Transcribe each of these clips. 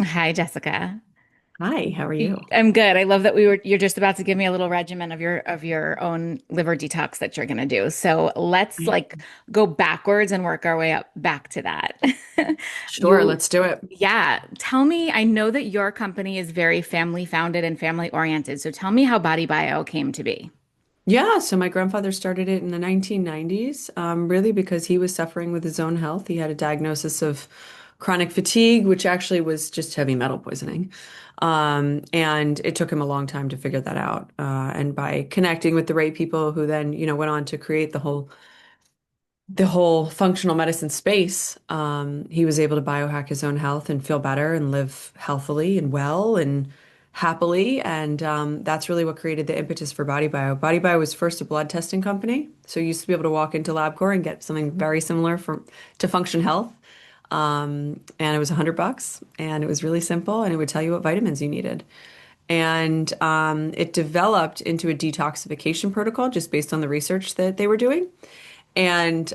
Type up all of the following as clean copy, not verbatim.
Hi, Jessica. Hi, how are you? I'm good. I love that you're just about to give me a little regimen of your own liver detox that you're gonna do. So let's like go backwards and work our way up back to that. Sure, You, let's do it. yeah, tell me, I know that your company is very family founded and family oriented. So tell me how BodyBio came to be. Yeah, so my grandfather started it in the 1990s, really because he was suffering with his own health. He had a diagnosis of chronic fatigue, which actually was just heavy metal poisoning. And it took him a long time to figure that out. And by connecting with the right people who then, went on to create the whole functional medicine space, he was able to biohack his own health and feel better and live healthily and well and happily. And that's really what created the impetus for BodyBio. BodyBio was first a blood testing company. So you used to be able to walk into LabCorp and get something very similar to Function Health. And it was $100 and it was really simple and it would tell you what vitamins you needed. And it developed into a detoxification protocol just based on the research that they were doing. And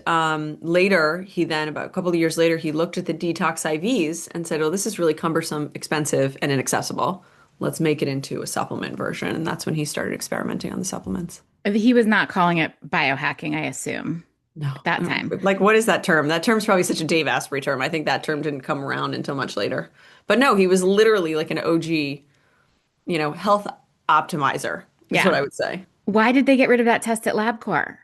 later, about a couple of years later, he looked at the detox IVs and said, "Oh, this is really cumbersome, expensive, and inaccessible. Let's make it into a supplement version." And that's when he started experimenting on the supplements. He was not calling it biohacking, I assume, No, at that time. like what is that term? That term's probably such a Dave Asprey term. I think that term didn't come around until much later. But no, he was literally like an OG, health optimizer, is what Yeah. I would say. Why did they get rid of that test at LabCorp?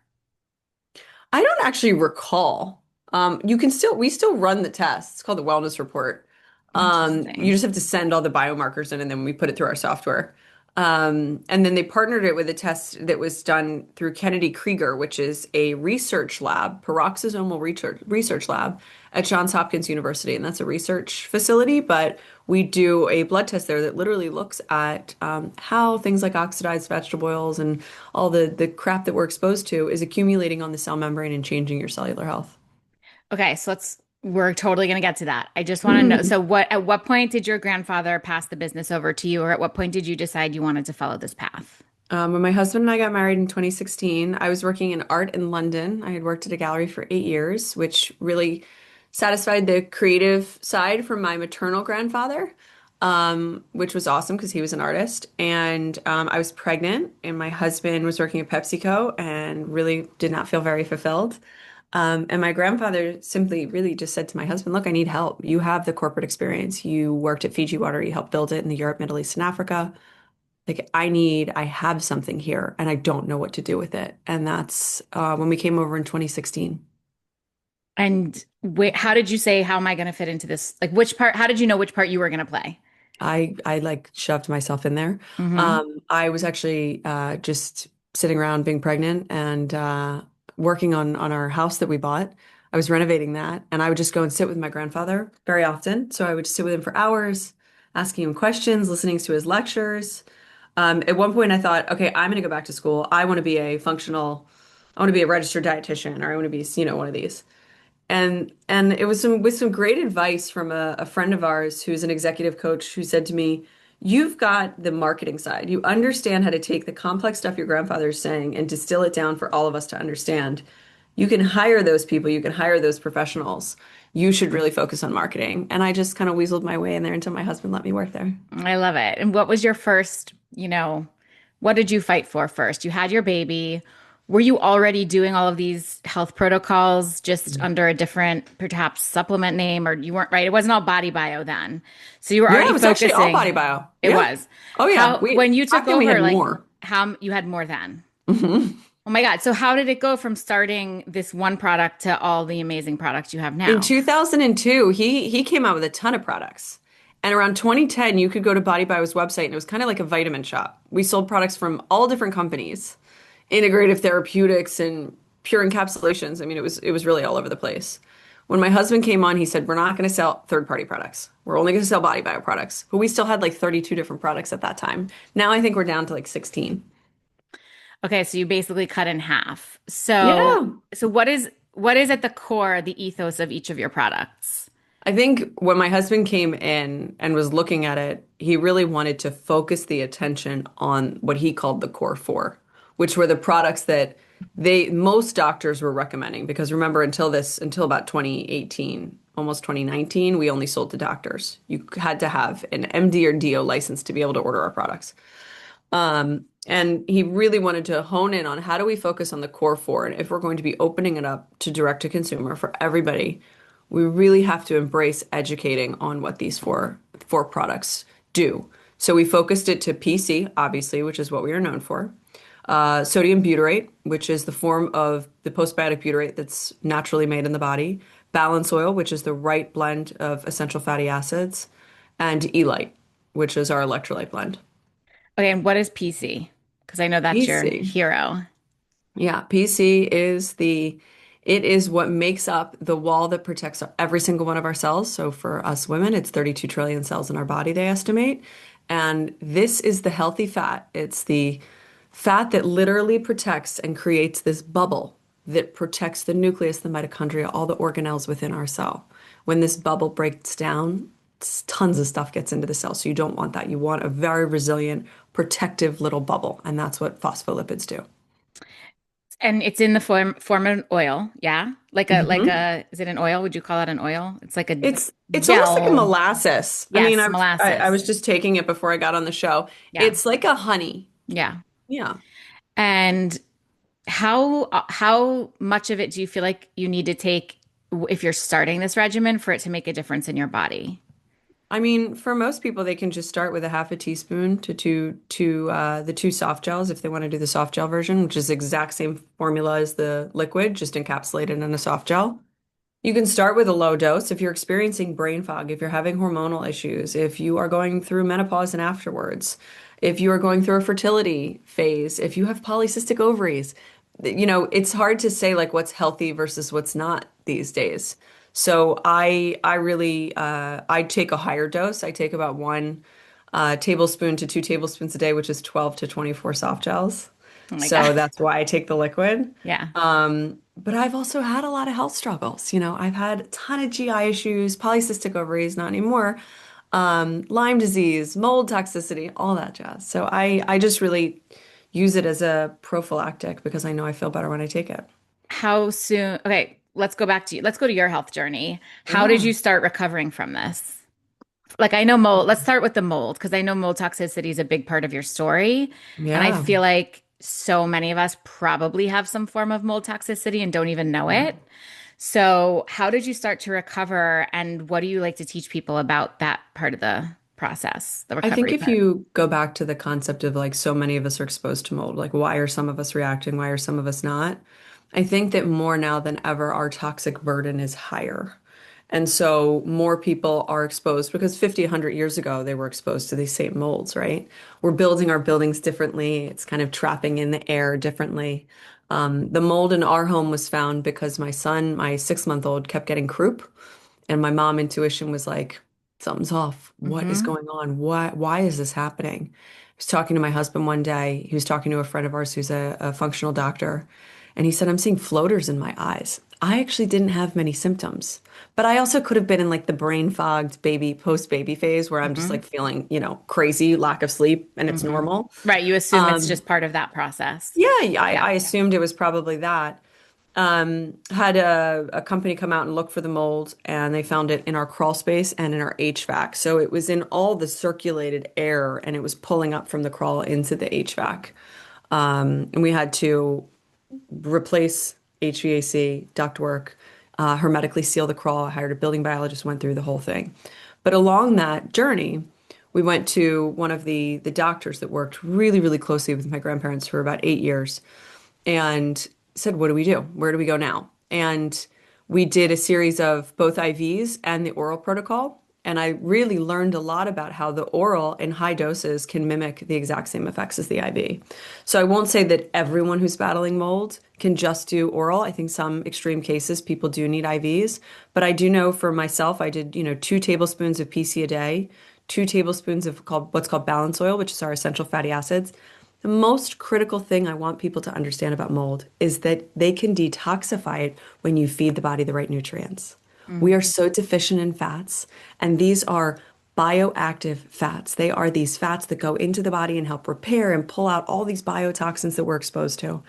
I don't actually recall. We still run the test. It's called the wellness report. You Interesting. just have to send all the biomarkers in and then we put it through our software. And then they partnered it with a test that was done through Kennedy Krieger, which is a research lab, peroxisomal research lab at Johns Hopkins University. And that's a research facility, but we do a blood test there that literally looks at how things like oxidized vegetable oils and all the crap that we're exposed to is accumulating on the cell membrane and changing your cellular health. Okay, so we're totally going to get to that. I just want to know. So at what point did your grandfather pass the business over to you, or at what point did you decide you wanted to follow this path? When my husband and I got married in 2016, I was working in art in London. I had worked at a gallery for 8 years, which really satisfied the creative side from my maternal grandfather, which was awesome because he was an artist. And I was pregnant, and my husband was working at PepsiCo and really did not feel very fulfilled. And my grandfather simply really just said to my husband, "Look, I need help. You have the corporate experience. You worked at Fiji Water. You helped build it in the Europe, Middle East, and Africa. Like, I have something here and I don't know what to do with it." And that's when we came over in 2016. And how did you say, how am I going to fit into this? Like, which part, how did you know which part you were going to play? I like shoved myself in there. Hmm. I was actually just sitting around being pregnant and working on our house that we bought. I was renovating that and I would just go and sit with my grandfather very often. So I would just sit with him for hours, asking him questions, listening to his lectures. At one point, I thought, okay, I'm going to go back to school. I want to be a registered dietitian, or I want to be, one of these. And it was with some great advice from a friend of ours who's an executive coach who said to me, "You've got the marketing side. You understand how to take the complex stuff your grandfather's saying and distill it down for all of us to understand. You can hire those people. You can hire those professionals. You should really focus on marketing." And I just kind of weaseled my way in there until my husband let me work there. I love it. And what was your first, what did you fight for first? You had your baby. Were you already doing all of these health protocols just under a different, perhaps supplement name, or you weren't right? It wasn't all body bio then. So you were Yeah, already it was actually all focusing. body bio. It Yeah. was. Oh yeah. When you Back took then we had over, like more. how you had more then? Mhm. Oh my God. So how did it go from starting this one product to all the amazing products you have In now? 2002, he came out with a ton of products. And around 2010, you could go to BodyBio's website and it was kind of like a vitamin shop. We sold products from all different companies, integrative therapeutics and pure encapsulations. I mean, it was really all over the place. When my husband came on, he said, "We're not going to sell third-party products. We're only going to sell BodyBio products." But we still had like 32 different products at that time. Now I think we're down to like 16. Okay, so you basically cut in half. So, Yeah. so what is at the core the ethos of each of your products? I think when my husband came in and was looking at it, he really wanted to focus the attention on what he called the core four, which were the products that most doctors were recommending. Because remember, until about 2018, almost 2019, we only sold to doctors. You had to have an MD or DO license to be able to order our products. And he really wanted to hone in on how do we focus on the core four. And if we're going to be opening it up to direct to consumer for everybody, we really have to embrace educating on what these four products do. So we focused it to PC, obviously, which is what we are known for. Sodium butyrate, which is the form of the postbiotic butyrate that's naturally made in the body. Balance oil, which is the right blend of essential fatty acids. And Elite, which is our electrolyte blend. Okay, and what is PC? Because I know that's your PC. hero. Yeah, PC is it is what makes up the wall that protects every single one of our cells. So for us women, it's 32 trillion cells in our body, they estimate. And this is the healthy fat. It's the fat that literally protects and creates this bubble that protects the nucleus, the mitochondria, all the organelles within our cell. When this bubble breaks down, tons of stuff gets into the cell. So you don't want that. You want a very resilient, protective little bubble. And that's what phospholipids do. And it's in the form of oil, yeah? Like hmm a is it an oil? Would you call it an oil? It's like a it's almost like a gel. molasses. I mean, Yes, I was molasses. just taking it before I got on the show. Yeah. It's like a honey. Yeah. Yeah. And how much of it do you feel like you need to take if you're starting this regimen for it to make a difference in your body? I mean, for most people, they can just start with a half a teaspoon to the two soft gels if they want to do the soft gel version, which is the exact same formula as the liquid, just encapsulated in a soft gel. You can start with a low dose if you're experiencing brain fog, if you're having hormonal issues, if you are going through menopause and afterwards, if you are going through a fertility phase, if you have polycystic ovaries. It's hard to say like what's healthy versus what's not these days. So I really I take a higher dose. I take about one tablespoon to 2 tablespoons a day, which is 12 to 24 soft gels. Oh my So God. that's why I take the liquid. Yeah. But I've also had a lot of health struggles. I've had a ton of GI issues, polycystic ovaries, not anymore, Lyme disease, mold toxicity, all that jazz. So I just really use it as a prophylactic because I know I feel better when I take it. How soon? Okay, let's go back to you. Let's go to your health journey. How did Yeah. you start recovering from this? Like I know mold. Let's start with the mold because I know mold toxicity is a big part of your story. And I Yeah. feel like so many of us probably have some form of mold toxicity and don't even know Yeah. it. So, how did you start to recover and what do you like to teach people about that part of the process, the I think recovery if part? you go back to the concept of like so many of us are exposed to mold, like why are some of us reacting? Why are some of us not? I think that more now than ever, our toxic burden is higher. And so more people are exposed because 50, 100 years ago, they were exposed to these same molds, right? We're building our buildings differently. It's kind of trapping in the air differently. The mold in our home was found because my son, my 6-month-old, kept getting croup. And my mom intuition was like, something's off. What is Hmm. going on? Why is this happening? I was talking to my husband one day. He was talking to a friend of ours who's a functional doctor. And he said, I'm seeing floaters in my eyes. I actually didn't have many symptoms, but I also could have been in like the brain fogged baby, post baby phase where I'm just Hmm. like feeling, crazy, lack of sleep, and it's Hmm. normal. Right. You assume it's Um, just part of that process. yeah, yeah, Yeah. I assumed it was probably that. Had a company come out and look for the mold, and they found it in our crawl space and in our HVAC. So it was in all the circulated air, and it was pulling up from the crawl into the HVAC. And we had to replace HVAC, ductwork, hermetically seal the crawl. I hired a building biologist, went through the whole thing. But along that journey, we went to one of the doctors that worked really, really closely with my grandparents for about 8 years and said, what do we do? Where do we go now? And we did a series of both IVs and the oral protocol. And I really learned a lot about how the oral in high doses can mimic the exact same effects as the IV. So I won't say that everyone who's battling mold can just do oral. I think some extreme cases people do need IVs. But I do know for myself, I did, 2 tablespoons of PC a day, 2 tablespoons of what's called balance oil, which is our essential fatty acids. The most critical thing I want people to understand about mold is that they can detoxify it when you feed the body the right nutrients. We are Hmm. so deficient in fats, and these are bioactive fats. They are these fats that go into the body and help repair and pull out all these biotoxins that we're exposed to.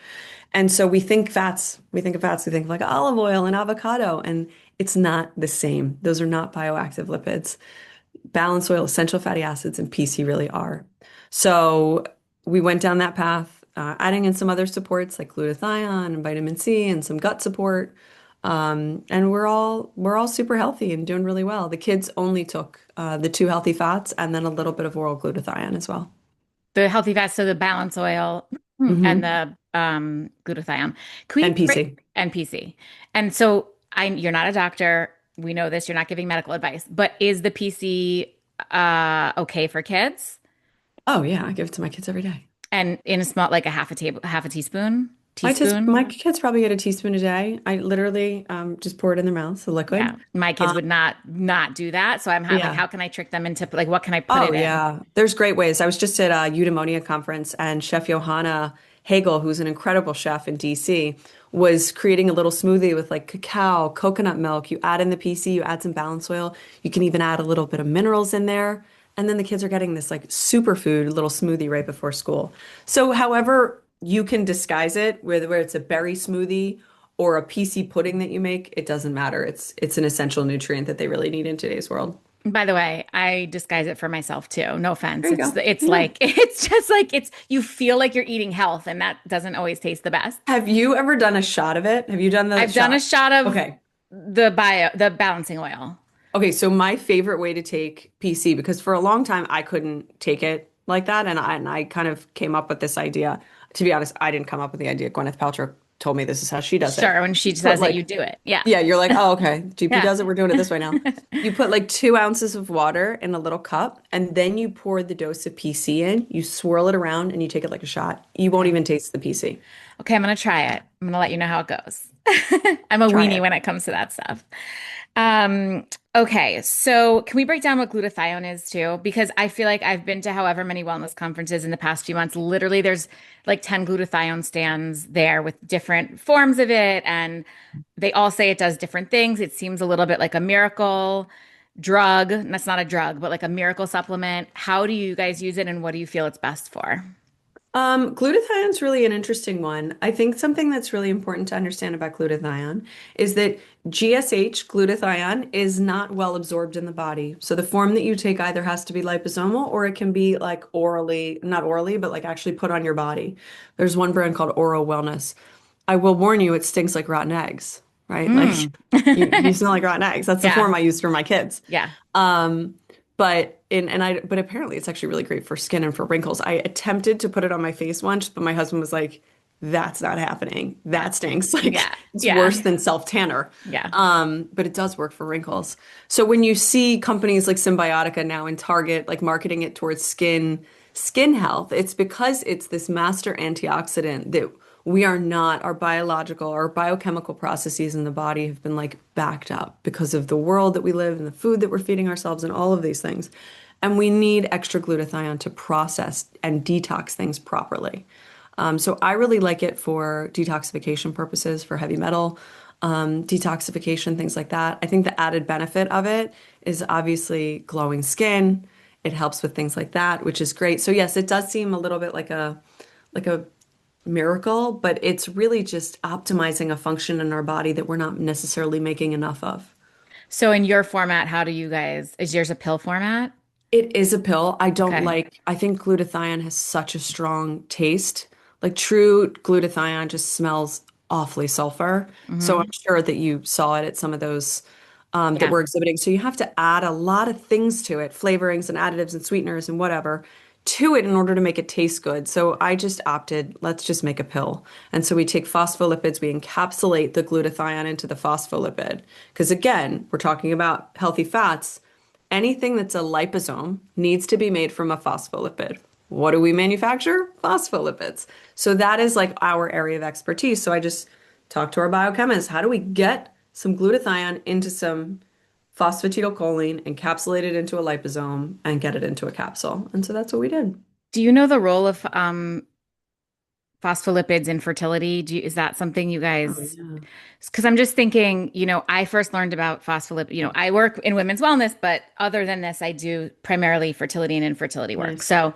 And so we think of fats, we think of like olive oil and avocado, and it's not the same. Those are not bioactive lipids. Balanced oil, essential fatty acids, and PC really are. So we went down that path, adding in some other supports like glutathione and vitamin C and some gut support. And we're all super healthy and doing really well. The kids only took the two healthy fats and then a little bit of oral glutathione as well. The healthy fats, so the balance oil and Hmm. the glutathione. Can we And break PC. NPC? And so you're not a doctor. We know this. You're not giving medical advice, but is the PC okay for kids? Oh yeah, I give it to my kids every day. And in a small, like a half a teaspoon, My teaspoon. kids probably get a teaspoon a day. I literally just pour it in their mouth, the Yeah, liquid. my kids Um, would not do that. So I'm like, yeah. how can I trick them into like what can I put Oh it in? yeah, there's great ways. I was just at a Eudaimonia conference, and Chef Johanna Hagel, who's an incredible chef in DC, was creating a little smoothie with like cacao, coconut milk. You add in the PC, you add some balance oil. You can even add a little bit of minerals in there, and then the kids are getting this like superfood little smoothie right before school. So, however you can disguise it, whether it's a berry smoothie or a PC pudding that you make, it doesn't matter. It's an essential nutrient that they really need in today's world. By the way, I disguise it for myself too. No offense. There you go. It's Yeah. like it's just like it's you feel like you're eating health and that doesn't always taste the best. Have you ever done a shot of it? Have you done the I've done a shot? shot of Okay. the balancing oil. Okay, so my favorite way to take PC, because for a long time I couldn't take it like that, and I kind of came up with this idea. To be honest, I didn't come up with the idea. Gwyneth Paltrow told me this is how she does it. Sure, when she You put says it, you like, do it. Yeah. yeah, you're like, oh, okay, GP Yeah. does it. We're doing it this way now. You put like 2 ounces of water in a little cup, and then you pour the dose of PC in. You swirl it around, and you take it like a shot. You won't Okay. even taste the PC. Okay, I'm gonna try it. I'm gonna let you know how it goes. I'm a Try weenie it. when it comes to that stuff. Okay, so can we break down what glutathione is too? Because I feel like I've been to however many wellness conferences in the past few months. Literally, there's like 10 glutathione stands there with different forms of it, and they all say it does different things. It seems a little bit like a miracle drug. That's not a drug, but like a miracle supplement. How do you guys use it, and what do you feel it's best for? Glutathione is really an interesting one. I think something that's really important to understand about glutathione is that GSH, glutathione, is not well absorbed in the body. So the form that you take either has to be liposomal or it can be like orally, not orally, but like actually put on your body. There's one brand called Oral Wellness. I will warn you, it stinks like rotten eggs, right? Like Mm. you smell like rotten eggs. That's the Yeah, form I use for my kids. yeah. Um, but apparently it's actually really great for skin and for wrinkles. I attempted to put it on my face once, but my husband was like, "That's not happening. That stinks. Like Yeah, it's yeah, worse than self-tanner." yeah. But it does work for wrinkles. So when you see companies like Symbiotica now in Target like marketing it towards skin health, it's because it's this master antioxidant that we are not, our biological, our biochemical processes in the body have been like backed up because of the world that we live and the food that we're feeding ourselves and all of these things. And we need extra glutathione to process and detox things properly. So I really like it for detoxification purposes, for heavy metal detoxification, things like that. I think the added benefit of it is obviously glowing skin. It helps with things like that, which is great. So yes, it does seem a little bit like a miracle, but it's really just optimizing a function in our body that we're not necessarily making enough of. So in your format, how do you guys, is yours a pill format? It is a pill. Okay. I think glutathione has such a strong taste. Like true glutathione just smells awfully sulfur. So I'm Hmm. sure that you saw it at some of those that Yeah. we're exhibiting. So you have to add a lot of things to it, flavorings and additives and sweeteners and whatever, to it in order to make it taste good. So I just opted, let's just make a pill. And so we take phospholipids, we encapsulate the glutathione into the phospholipid. Because again, we're talking about healthy fats. Anything that's a liposome needs to be made from a phospholipid. What do we manufacture? Phospholipids. So that is like our area of expertise. So I just talk to our biochemists. How do we get some glutathione into some phosphatidylcholine, encapsulate it into a liposome, and get it into a capsule? And so that's what we did. Do you know the role of phospholipids in fertility? Is that something you Oh, guys, yeah. because I'm just thinking, I first learned about phospholipid, I work in women's wellness, but other than this, I do primarily fertility and infertility work. Nice. So,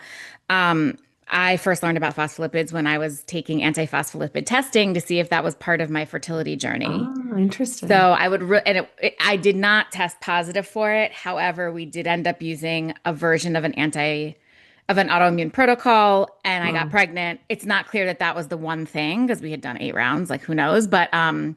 um, I first learned about phospholipids when I was taking antiphospholipid testing to see if that was part of my fertility journey. Ah, interesting. So I would, and I did not test positive for it. However, we did end up using a version of of an autoimmune protocol, and I got Wow. pregnant. It's not clear that that was the one thing because we had done 8 rounds, like who knows? But I'm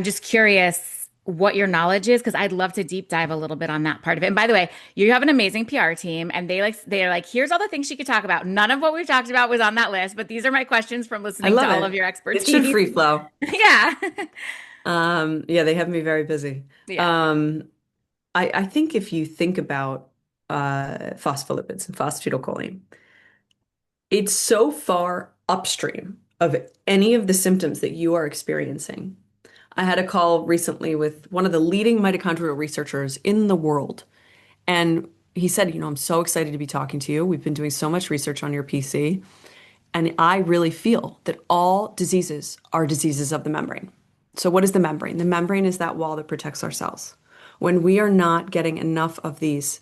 just curious what your knowledge is because I'd love to deep dive a little bit on that part of it. And by the way, you have an amazing PR team, and they're like, here's all the things she could talk about. None of what we've talked about was on that list, but these are my questions from I listening to love all of it. your It should expertise. free flow. Yeah. Yeah, they have me very busy. Yeah. Um, I think if you think about phospholipids and phosphatidylcholine, it's so far upstream of any of the symptoms that you are experiencing. I had a call recently with one of the leading mitochondrial researchers in the world, and he said, I'm so excited to be talking to you. We've been doing so much research on your PC, and I really feel that all diseases are diseases of the membrane. So, what is the membrane? The membrane is that wall that protects our cells. When we are not getting enough of these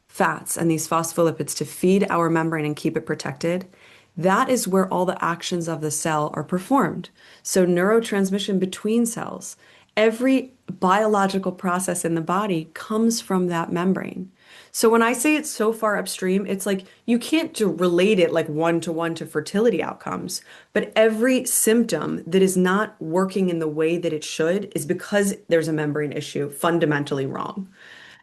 fats and these phospholipids to feed our membrane and keep it protected, that is where all the actions of the cell are performed. So, neurotransmission between cells, every biological process in the body comes from that membrane. So, when I say it's so far upstream, it's like you can't relate it like one to fertility outcomes, but every symptom that is not working in the way that it should is because there's a membrane issue fundamentally wrong.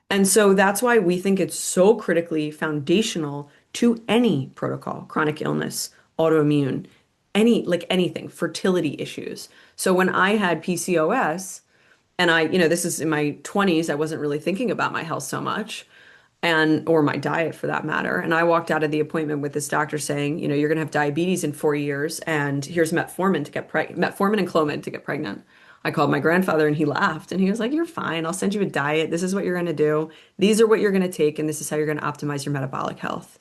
And so that's why we think it's so critically foundational to any protocol, chronic illness, autoimmune, like anything, fertility issues. So when I had PCOS, and this is in my 20s, I wasn't really thinking about my health so much and or my diet for that matter. And I walked out of the appointment with this doctor saying, you're going to have diabetes in 4 years, and here's metformin to get pregnant, metformin and Clomid to get pregnant. I called my grandfather and he laughed and he was like, "You're fine. I'll send you a diet. This is what you're going to do. These are what you're going to take, and this is how you're going to optimize your metabolic health."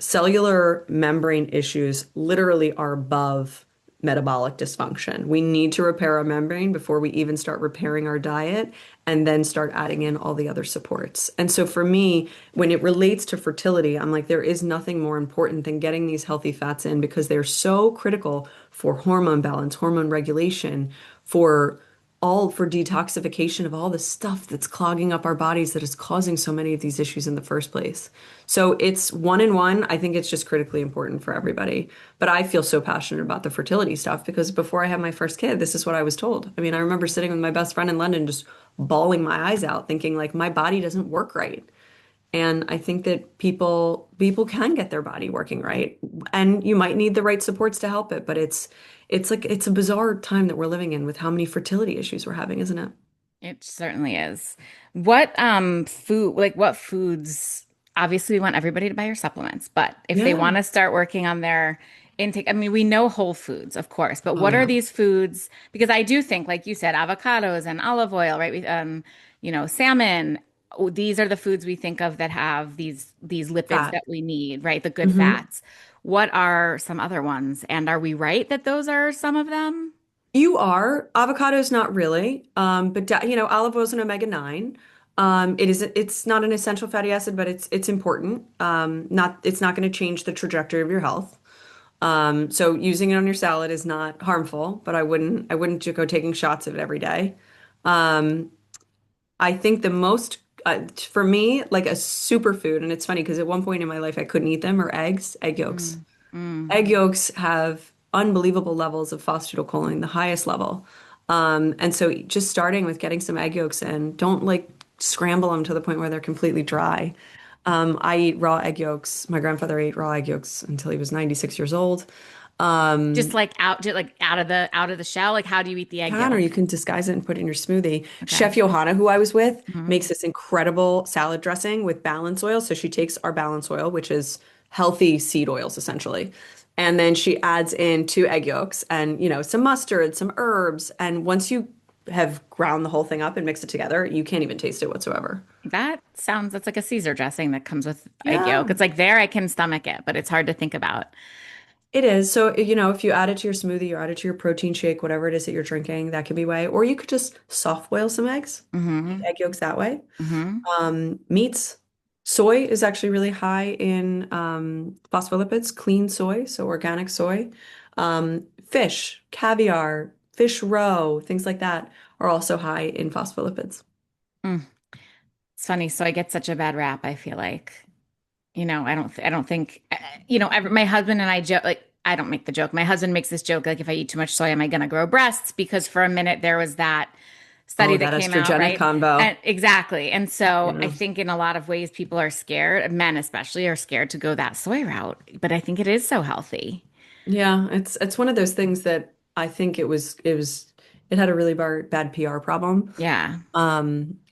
Cellular membrane issues literally are above metabolic dysfunction. We need to repair our membrane before we even start repairing our diet and then start adding in all the other supports. And so for me, when it relates to fertility, I'm like, there is nothing more important than getting these healthy fats in because they're so critical for hormone balance, hormone regulation, for for detoxification of all the stuff that's clogging up our bodies that is causing so many of these issues in the first place. So it's one in one. I think it's just critically important for everybody. But I feel so passionate about the fertility stuff because before I had my first kid, this is what I was told. I mean, I remember sitting with my best friend in London just bawling my eyes out, thinking like my body doesn't work right. And I think that people can get their body working right. And you might need the right supports to help it, but it's a bizarre time that we're living in with how many fertility issues we're having, isn't it? It certainly is. What foods, obviously we want everybody to buy your supplements, but if they Yeah. want to start working on their intake, I mean, we know whole foods, of course, but Oh what are yeah. these foods? Because I do think, like you said, avocados and olive oil, right? Salmon. Oh, these are the foods we think of that have these lipids Fat. that we need, right? The good Hmm. fats. What are some other ones? And are we right that those are some of them? You are. Avocado's not really. But olive oil is an omega-9. It's not an essential fatty acid, but it's important. It's not going to change the trajectory of your health. So using it on your salad is not harmful, but I wouldn't just go taking shots of it every day. Um, I think the most for me, like a superfood, and it's funny because at one point in my life I couldn't eat them, are eggs, egg yolks. Mm, mm. Egg yolks have unbelievable levels of phosphatidylcholine, the highest level. And so just starting with getting some egg yolks in, don't like scramble them to the point where they're completely dry. I eat raw egg yolks. My grandfather ate raw egg yolks until he was 96 years old. Um, Just like out of the shell. Like, how do you eat the egg can, or you yolk? can disguise it and put it in your smoothie. Chef Okay. Johanna, who I was with, Hmm. makes this incredible salad dressing with balance oil. So she takes our balance oil, which is healthy seed oils essentially. And then she adds in 2 egg yolks and, some mustard, some herbs. And once you have ground the whole thing up and mixed it together, you can't even taste it whatsoever. That's like a Caesar dressing that comes with egg yolk. Yeah. It's like there I can stomach it, but it's hard to think about. It is. So, if you add it to your smoothie, you add it to your protein shake, whatever it is that you're drinking, that can be whey. Or you could just soft boil some eggs, make Mm-hmm. egg yolks that way. Mm-hmm. Meats, soy is actually really high in phospholipids, clean soy, so organic soy. Fish, caviar, fish roe, things like that are also high in phospholipids. Mm. It's funny. So I get such a bad rap, I feel like. I don't think, my husband and I joke, like, I don't make the joke. My husband makes this joke, like, if I eat too much soy, am I going to grow breasts? Because for a minute there was that study Oh, that that came out, estrogenic right? combo. And exactly. And so I Yeah. think in a lot of ways, people are scared, men especially, are scared to go that soy route. But I think it is so healthy. Yeah, it's one of those things that I think it had a really bad PR problem. Yeah.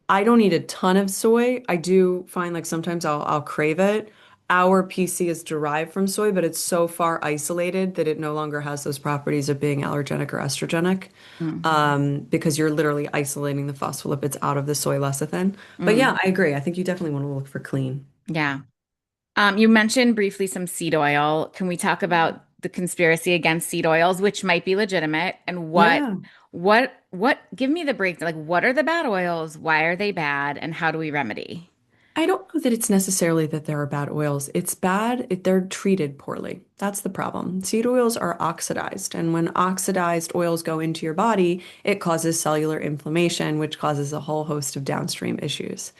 I don't eat a ton of soy. I do find like sometimes I'll crave it. Our PC is derived from soy, but it's so far isolated that it no longer has those properties of being allergenic or estrogenic, Mm. because you're literally isolating the phospholipids out of the soy lecithin. But Mm. yeah, I agree. I think you definitely want to look for clean. Yeah. You mentioned briefly some seed oil. Can we talk about the conspiracy against seed oils, which might be legitimate, and Yeah. give me the breakdown. Like, what are the bad oils? Why are they bad? And how do we remedy? I don't know that it's necessarily that there are bad oils. It's bad if they're treated poorly. That's the problem. Seed oils are oxidized, and when oxidized oils go into your body, it causes cellular inflammation, which causes a whole host of downstream issues.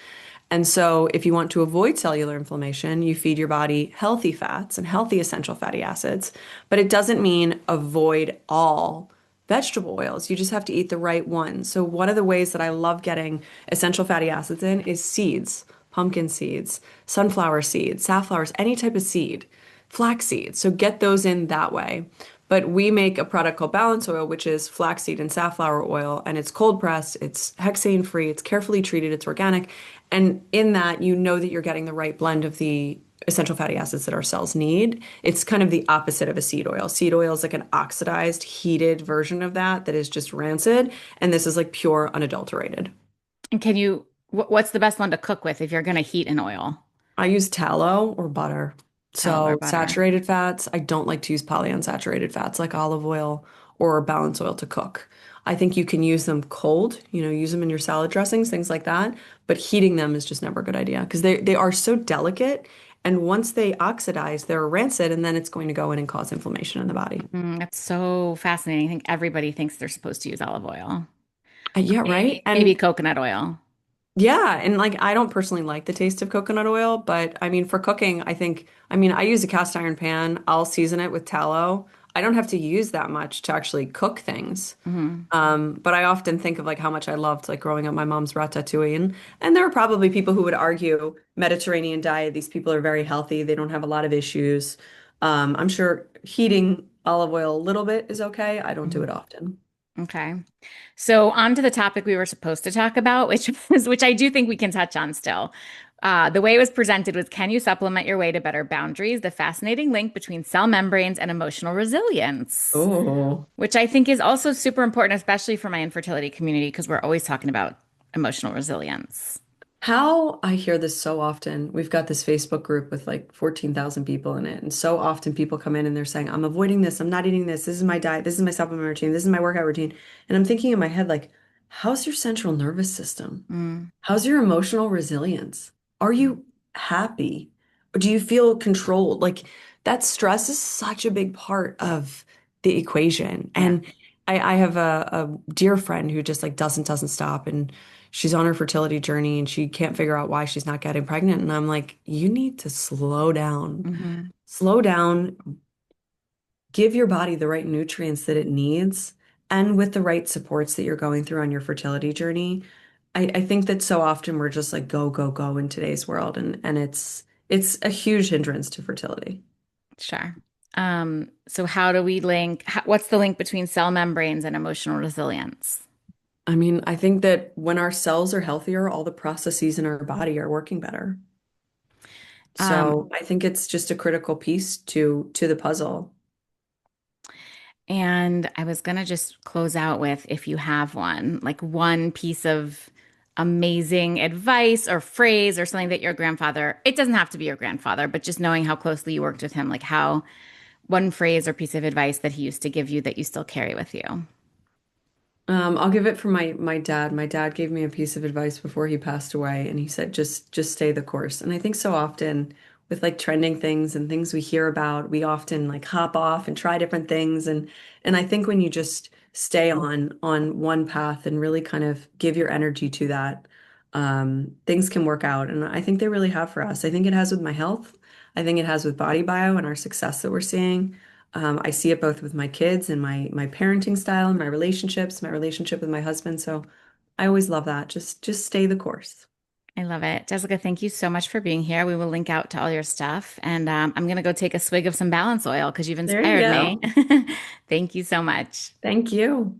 And so, if you want to avoid cellular inflammation, you feed your body healthy fats and healthy essential fatty acids, but it doesn't mean avoid all vegetable oils. You just have to eat the right ones. So, one of the ways that I love getting essential fatty acids in is seeds, pumpkin seeds, sunflower seeds, safflowers, any type of seed, flax seeds. So, get those in that way. But we make a product called balance oil, which is flaxseed and safflower oil, and it's cold pressed, it's hexane free, it's carefully treated, it's organic. And in that, you know that you're getting the right blend of the essential fatty acids that our cells need. It's kind of the opposite of a seed oil. Seed oil is like an oxidized, heated version of that is just rancid. And this is like pure, unadulterated. And what's the best one to cook with if you're going to heat an oil? I use tallow or butter. Tallow or So butter? saturated fats, I don't like to use polyunsaturated fats like olive oil or balance oil to cook. I think you can use them cold, use them in your salad dressings, things like that. But heating them is just never a good idea because they are so delicate. And once they oxidize, they're rancid, and then it's going to go in and cause inflammation in the body. That's so fascinating. I think everybody thinks they're supposed to use olive oil. Yeah, right. Maybe And coconut oil. yeah, and like I don't personally like the taste of coconut oil, but I mean for cooking, I use a cast iron pan. I'll season it with tallow. I don't have to use that much to actually cook things. Hmm. But I often think of like how much I loved like growing up my mom's ratatouille, and there are probably people who would argue Mediterranean diet, these people are very healthy, they don't have a lot of issues. I'm sure heating olive oil a little bit is okay. I don't do it often. Okay. So on to the topic we were supposed to talk about, which I do think we can touch on still. The way it was presented was, can you supplement your way to better boundaries? The fascinating link between cell membranes and emotional resilience, Oh. which I think is also super important, especially for my infertility community, because we're always talking about emotional resilience. How I hear this so often. We've got this Facebook group with like 14,000 people in it. And so often people come in and they're saying, I'm avoiding this. I'm not eating this. This is my diet. This is my supplement routine. This is my workout routine. And I'm thinking in my head, like, how's your central nervous system? Mm. How's your emotional resilience? Are you happy? Or do you feel controlled? Like that stress is such a big part of the equation. Yeah. And I have a dear friend who just like doesn't stop. And she's on her fertility journey and she can't figure out why she's not getting pregnant. And I'm like, you need to slow down. Hmm. Slow down, give your body the right nutrients that it needs, and with the right supports that you're going through on your fertility journey. I think that so often we're just like go, go, go in today's world, and it's a huge hindrance to fertility. Sure. So how do we what's the link between cell membranes and emotional resilience? I mean, I think that when our cells are healthier, all the processes in our body are working better. Um, So I think it's just a critical piece to the puzzle. And I was gonna just close out with, if you have one, like one piece of amazing advice or phrase or something that your grandfather, it doesn't have to be your grandfather, but just knowing how closely you worked with him, like one phrase or piece of advice that he used to give you that you still carry with you? I'll give it from my dad. My dad gave me a piece of advice before he passed away, and he said, just stay the course. And I think so often with like trending things and things we hear about, we often like hop off and try different things. And I think when you just stay on one path and really kind of give your energy to that, things can work out. And I think they really have for us. I think it has with my health. I think it has with Body Bio and our success that we're seeing. I see it both with my kids and my parenting style and my relationships, my relationship with my husband. So I always love that. Just stay the course. I love it. Jessica, thank you so much for being here. We will link out to all your stuff. And I'm going to go take a swig of some balance oil because you've There you inspired me. go. Thank you so much. Thank you.